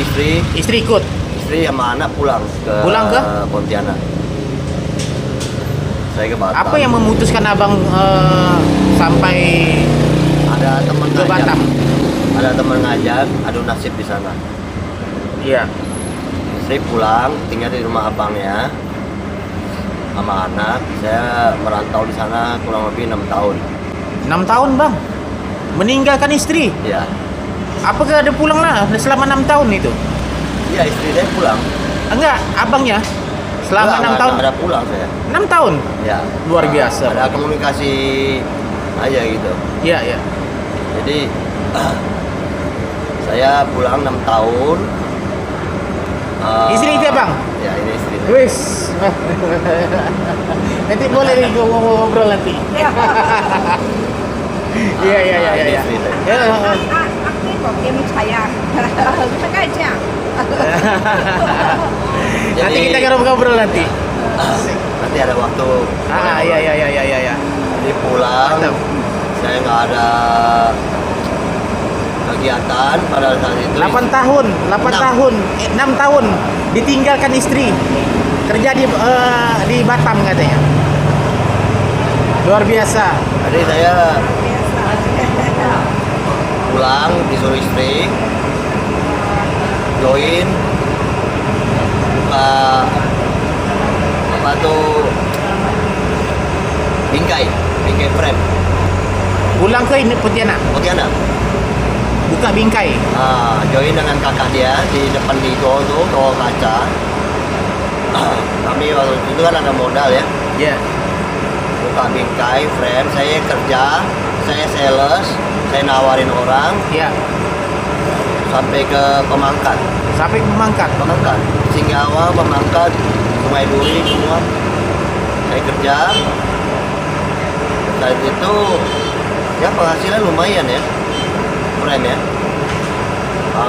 Istri ikut? istri sama anak pulang ke Pontianak. Saya ke Batam. Apa yang memutuskan abang sampai ada teman ke Batam? Ada teman ngajak, adu nasib di sana. Iya. Istri pulang, tinggal di rumah abangnya sama anak. Saya merantau di sana kurang lebih 6 tahun. 6 tahun bang? Meninggalkan istri? Ya. Apakah ada pulang lah selama 6 tahun itu? Iya, istri saya pulang. Enggak, abangnya? Selama 6 tahun? Ada pulang saya. 6 tahun? Ya. Luar biasa. Ada komunikasi aja gitu. Iya, iya. Jadi saya pulang 6 tahun. Istri itu bang? Ya, ini istri saya. Wis. Nanti boleh nih gua ngobrol nanti. Iya, iya, iya, Ini iya. istri saya. Ya. 那个给你采呀，大概这样。 Nanti kita ngobrol nanti. Nanti ada waktu. Iya, iya, iya, iya, iya. Jadi pulang, Mantap. saya nggak ada kegiatan pada saat itu. 8 tahun, 8 Enam. tahun, 6 tahun ditinggalkan istri. Kerja di Batam katanya. Luar biasa. Jadi saya pulang disuruh istri join buka apa tuh bingkai frame Pulang ke ini Pontianak, Pontianak. buka bingkai. Join dengan kakak dia di depan Ligo tuh kaca. Kami waktu itu kan ada modal ya, Ya. buka bingkai frame. Saya kerja, saya sales, saya nawarin orang Ya. sampai ke Pemangkat, Sampai memangkat. Singgawa, Pemangkat, Sungai Duri semua. Saya kerja. Saat itu ya penghasilan lumayan ya, keren ya.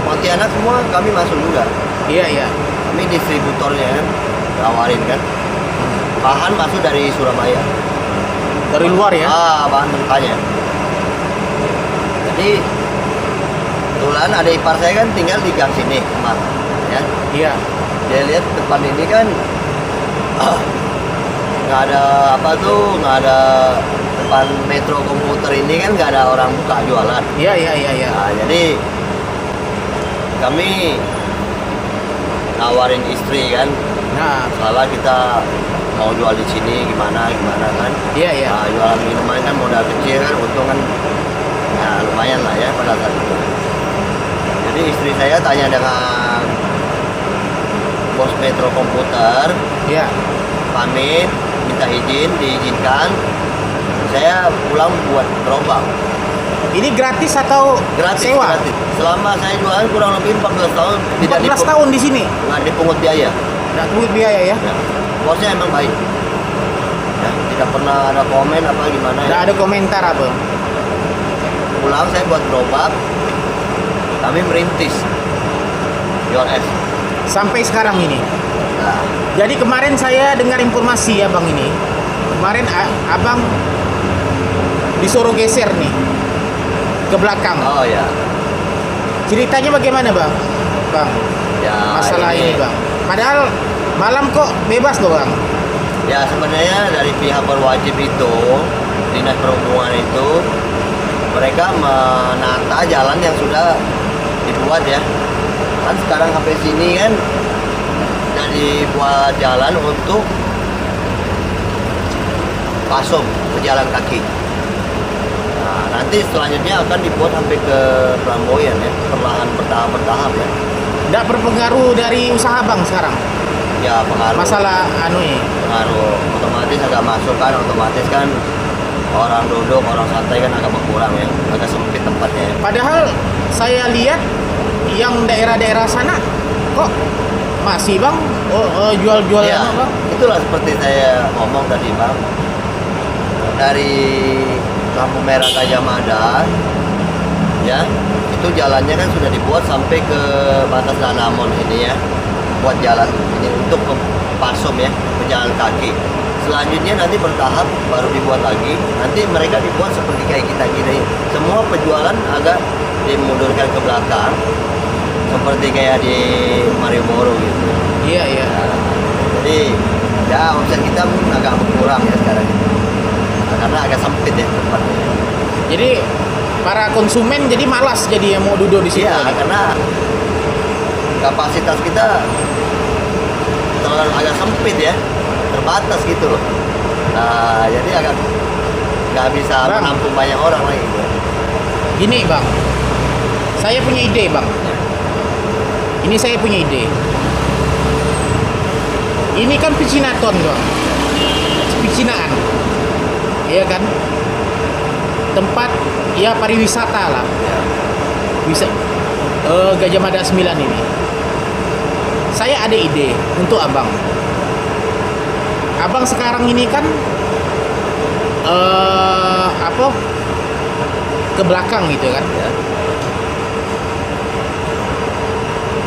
Pontianak semua kami masuk juga. Iya, iya. Kami distributornya kan, nawarin kan. Bahan masuk dari Surabaya. Dari luar ya. Bahan mentahnya. Jadi kebetulan ada ipar saya kan tinggal di gang sini, Mak, ya. Iya. Dia lihat depan ini kan nggak ada apa tuh, nggak ada depan Metro Komuter ini kan nggak ada orang buka jualan. Iya, iya, iya, iya. Nah, jadi kami nawarin istri kan, Nah, salah kita mau jual di sini gimana kan. iya, iya. Nah, jualan minuman kan modal kecil kan, untung kan ya lumayan lah ya pada saat itu. Jadi istri saya tanya dengan bos Metro Komputer, Iya. pamit, minta izin, diizinkan. Saya pulang buat gerobak. Ini gratis atau Gratis, sewa? gratis. Selama saya jualan kurang lebih 14 tahun 14 tahun di sini. nggak dipungut biaya. Nggak pungut biaya ya? Ya. Bosnya emang baik. Ya, tidak pernah ada komen apa gimana Nggak ya. ada komentar apa? Pulang saya buat gerobak. Kami merintis jual es. Sampai sekarang ini. Nah, Jadi kemarin saya dengar informasi ya bang ini. Kemarin abang disuruh geser nih ke belakang. oh ya. Ceritanya bagaimana bang? Bang, Ya, masalah ini bang. Padahal malam kok bebas loh bang. Ya sebenarnya dari pihak berwajib itu, dinas perhubungan itu, mereka menata jalan yang sudah dibuat ya. Kan sekarang sampai sini kan jadi buat jalan untuk pasum pejalan kaki. Nah, nanti selanjutnya akan dibuat sampai ke Flamboyan ya, perlahan bertahap ya. Nggak berpengaruh dari usaha bang sekarang. Ya pengaruh. Masalah anu ini. Pengaruh otomatis agak masuk kan, otomatis kan orang duduk, orang santai kan agak berkurang ya, agak sempit tempatnya ya. Padahal saya lihat yang daerah-daerah sana kok masih bang jual-jual Ya, anu, bang. itulah seperti saya ngomong tadi bang, dari lampu merah Gajah Mada ya, itu jalannya kan sudah dibuat sampai ke batas Danamon ini ya, buat jalan ini untuk ke Pasum ya, pejalan kaki. selanjutnya nanti bertahap baru dibuat lagi. Nanti mereka dibuat seperti kayak kita gini. Semua penjualan agak dimundurkan ke belakang, seperti kayak di Malioboro gitu. Iya, iya. Nah, jadi ya omset kita pun agak berkurang ya sekarang ini. Karena agak sempit ya tempatnya. Jadi para konsumen jadi malas jadi yang mau duduk di situ. Iya, nih. karena kapasitas kita terlalu agak sempit ya, terbatas gitu loh. Nah, jadi agak nggak bisa Bang. menampung banyak orang lagi. Gitu. Gini bang, saya punya ide bang. Ini saya punya ide. Ini kan pecinaton bang, pecinaan, iya kan? Tempat ya pariwisata lah. Ya. Bisa Gajah Mada 9 ini. Saya ada ide untuk abang. Abang sekarang ini kan ke belakang gitu kan. Ya.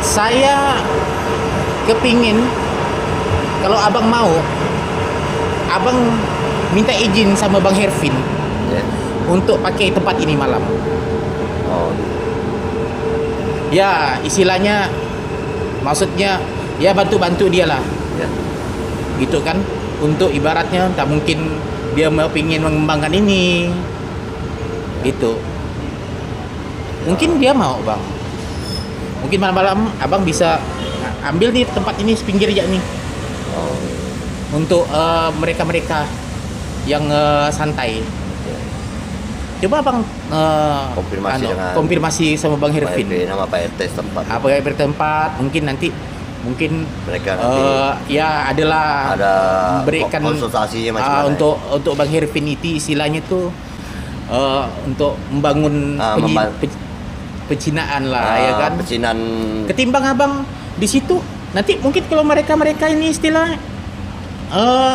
Saya kepingin kalau abang mau, abang minta izin sama Bang Hervin Ya. untuk pakai tempat ini malam. Oh, Ya istilahnya, maksudnya ya bantu-bantu dia lah, ya. gitu kan. Untuk ibaratnya tak mungkin dia mau pingin mengembangkan ini, gitu. Mungkin dia mau bang. Mungkin malam-malam abang bisa ambil nih tempat ini pinggir aja nih. Oh, Untuk mereka-mereka yang santai. ya. Coba abang Konfirmasi dengan konfirmasi sama Bang Pak Hervin. RP, nama Pak RT setempat. Apa yang bertempat, mungkin nanti Mereka nanti ya adalah ada berikan konsultasinya macam mana. untuk Bang Hervin itu istilahnya tuh untuk membangun pecinaan lah ya kan. Pecinan. Ketimbang abang di situ nanti mungkin kalau mereka ini istilah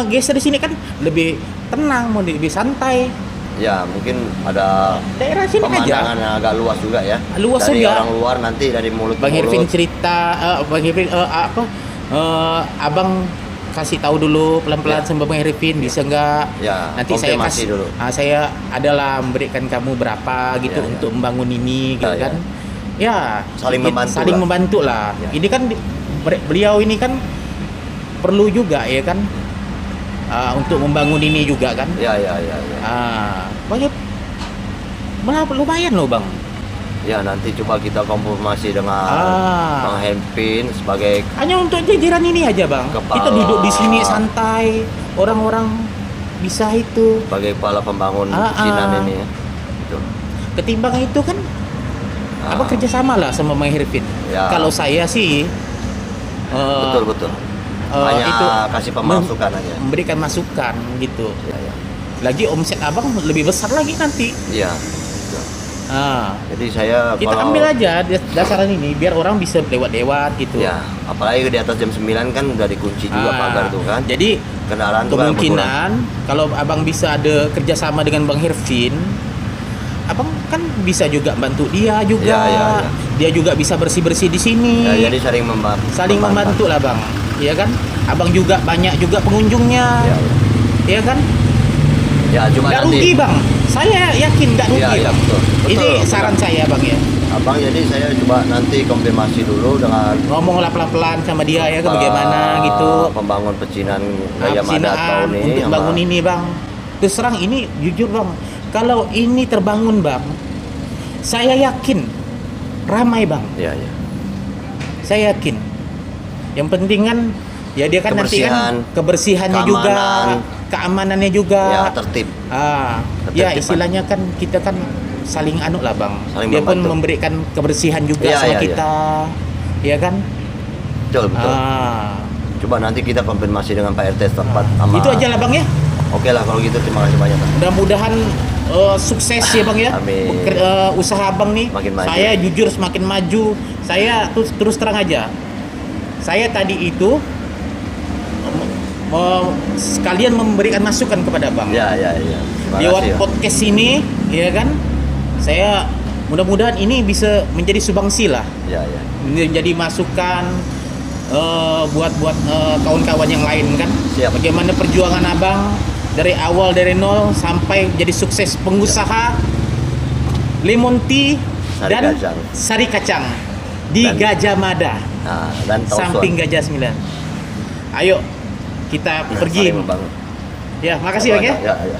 geser di sini kan lebih tenang, mau lebih santai. Ya, mungkin ada Daerah sini aja. pemandangan yang agak luas juga ya. Luas dari juga. orang luar nanti dari mulut Bang ke Hervin mulut. cerita, Bang Hervin abang kasih tahu dulu pelan-pelan Ya. sama Bang Hervin bisa nggak? Ya, Nanti saya konfirmasi kasih dulu. saya adalah memberikan kamu berapa gitu Ya, ya. untuk membangun ini gitu Ya, ya. kan. Ya, Saling membantu saling lah. membantu lah. Ya. Ini kan beliau ini kan perlu juga ya kan untuk membangun ini juga kan. Ya. Banyak lumayan loh bang. Ya, nanti coba kita konfirmasi dengan Bang Hervin sebagai Hanya untuk jajaran ini aja bang. Kepala. Kita duduk di sini santai, orang-orang bisa itu. sebagai kepala pembangun pecinan ini ya. Gitu. Ketimbang itu kan, apa kerjasama lah sama Bang Hervin. Ya. Kalau saya sih, Betul. Hanya itu kasih pemasukan aja. memberikan masukan gitu. Ya. Lagi omset abang lebih besar lagi nanti. Iya. Gitu. Jadi saya Kita kalau ambil aja dasaran ini biar orang bisa lewat-lewat gitu. ya, apalagi di atas jam 9 kan udah dikunci juga pagar tuh kan. Jadi Kendaraan tuh kan berkurang. kemungkinan kalau abang bisa ada kerjasama dengan Bang Hervin, abang kan bisa juga bantu dia juga. Ya. Dia juga bisa bersih-bersih di sini. Ya, jadi saling membantu. Saling membantu lah bang, ya kan? Abang juga banyak juga pengunjungnya, ya kan? Ya, cuma Nggak nanti rugi bang, saya yakin nggak rugi Ya, bang. betul. Ini Betul, saran betul. saya bang ya. Abang, jadi saya coba nanti konfirmasi dulu dengan Ngomonglah pelan-pelan sama dia ya, ke bagaimana gitu. pembangun pecinan Gajah Mada Pechinaan tahun ini untuk sama- bangun ini bang. Terus terang ini jujur bang, kalau ini terbangun bang, saya yakin ramai bang. Ya. Saya yakin. Yang penting kan ya dia kan nanti kan kebersihannya juga, keamanan. keamanannya juga. Ya, tertib. Tertib, Ya Pak. istilahnya kan kita kan saling anu lah bang. Saling Dia pun membantu. memberikan kebersihan juga Ya, sama ya. kita, ya kan? Betul. Coba nanti kita konfirmasi dengan Pak RT setempat sama. Itu aja lah bang ya. Oke lah kalau gitu, terima kasih banyak. Pak. Mudah-mudahan sukses ya bang ya. Amin. Usaha abang nih. Makin maju. Saya jujur semakin maju. Saya terus terang aja. Saya tadi itu sekalian memberikan masukan kepada abang. Ya. Terima Lewat kasih. podcast ini, ya kan? Saya mudah-mudahan ini bisa menjadi sumbangsi lah, Ya. menjadi masukan buat kawan-kawan yang lain kan. Siap. Bagaimana perjuangan abang dari awal dari nol sampai jadi sukses pengusaha lemon tea Sari dan kacang. sari kacang di Dan- Gajah Mada, Nah, dan Tausuan. samping Gajah 9. Ayo kita pergi. Saling membangun. Ya, makasih Bang ya. Ya, ya.